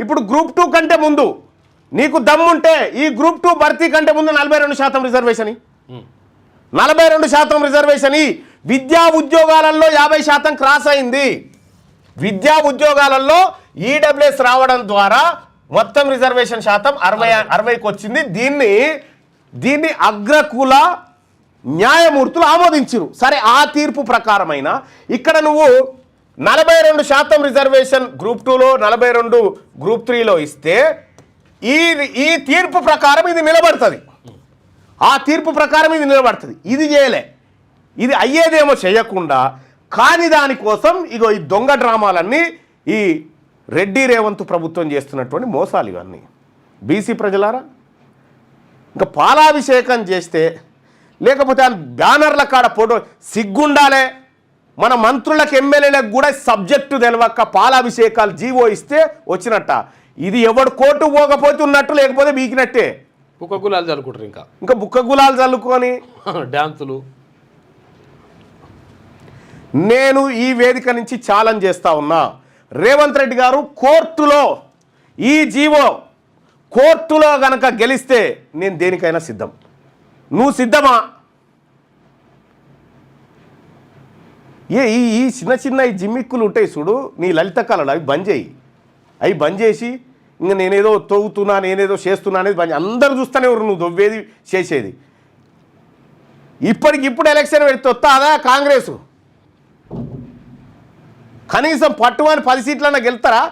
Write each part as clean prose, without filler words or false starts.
ఇప్పుడు గ్రూప్ 2 కంటే ముందు నీకు దమ్ముంటే ఈ గ్రూప్ 2 భర్తీ కంటే ముందు 42% రిజర్వేషన్ 42% రిజర్వేషన్ విద్యా ఉద్యోగాలలో 50% క్రాస్ అయింది. విద్యా ఉద్యోగాలలో ఈడబ్ల్యూఎస్ రావడం ద్వారా మొత్తం రిజర్వేషన్ శాతం 60కి వచ్చింది. దీన్ని అగ్రకుల న్యాయమూర్తులు ఆమోదించారు. సరే, ఆ తీర్పు ప్రకారమైన ఇక్కడ నువ్వు 42% రిజర్వేషన్ గ్రూప్ 2లో 42 గ్రూప్ 3లో ఇస్తే ఈ తీర్పు ప్రకారం ఇది నిలబడుతుంది. ఆ తీర్పు ప్రకారం ఇది నిలబడుతుంది. ఇది చేయలే, ఇది అయ్యేదేమో చేయకుండా కాని దానికోసం ఇగో ఈ దొంగ డ్రామాలన్నీ ఈ రెడ్డి రేవంత్ ప్రభుత్వం చేస్తున్నటువంటి మోసాలు ఇవన్నీ. బీసీ ప్రజలారా, ఇంకా పాలాభిషేకం చేస్తే లేకపోతే ఆ బ్యానర్ల కాడ ఫోటో సిగ్గుండాలే. మన మంత్రులకు ఎమ్మెల్యేలకు కూడా సబ్జెక్టు తెలవక పాలాభిషేకాలు జీవో ఇస్తే వచ్చినట్ట. ఇది ఎవడు కోర్టు పోకపోతే ఉన్నట్టు, లేకపోతే బీకినట్టే. బుక్క గులాలు చల్లుకుంటారు, ఇంకా బుక్క గులాలు చల్లుకొని డ్యాన్సులు. నేను ఈ వేదిక నుంచి ఛాలెంజ్ చేస్తా ఉన్నా, రేవంత్ రెడ్డి గారు కోర్టులో ఈ జీవో కోర్టులో గనక గెలిస్తే నేను దేనికైనా సిద్ధం. నువ్వు సిద్ధమా? ఈ చిన్న చిన్న ఈ జిమ్మిక్కులు ఉంటాయి చూడు, నీ లలిత కళలు అవి బంద్ చేసి ఇంకా నేనేదో తవ్వుతున్నా, నేనేదో చేస్తున్నా అనేది బంద్. అందరూ చూస్తూనే ఎవరు నువ్వు దొవ్వేది చేసేది. ఇప్పటికిప్పుడు ఎలక్షన్ పెడితే వస్తుందా కాంగ్రెస్? కనీసం పట్టుమని 10 సీట్లన్నా గెలుతారా?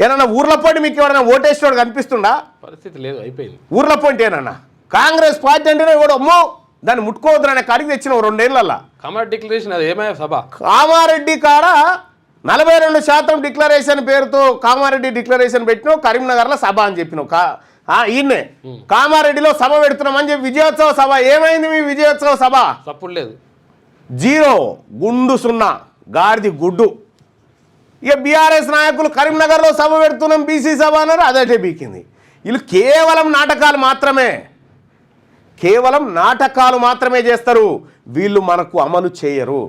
ఏమన్నా ఊర్ల పోటీ మీకు ఎవరైనా ఓటేసేవాడు కనిపిస్తుండా? పరిస్థితి లేదు, అయిపోయింది. ఊర్ల పోటీ ఏనన్నా కాంగ్రెస్ పార్టీ అంటేనే కూడా అమ్మో దాన్ని ముట్టుకోవద్దు అనే కాడికి తెచ్చిన 2 ఏళ్ళల్లో కామారెడ్డి డిక్లరేషన్. అది ఏమయ్యా సభ? కామారెడ్డి కాడ 42% డిక్లరేషన్ పేరుతో కామారెడ్డి డిక్లరేషన్ పెట్టినావు, కరీంనగర్లో సభ అని చెప్పినావు. ఈయన్నే కామారెడ్డిలో సభ పెడుతున్నామని చెప్పి విజయోత్సవ సభ. ఏమైంది మీ విజయోత్సవ సభ? తప్పుడు లేదు, 0 గుండు 0 గాడిది గుడ్డు. ఇక బీఆర్ఎస్ నాయకులు కరీంనగర్లో సభ పెడుతున్నాం బీసీ సభ అన్నారు, అదటే బీకింది. వీళ్ళు కేవలం నాటకాలు మాత్రమే చేస్తారు. వీళ్ళు మనకు అమలు చేయరు.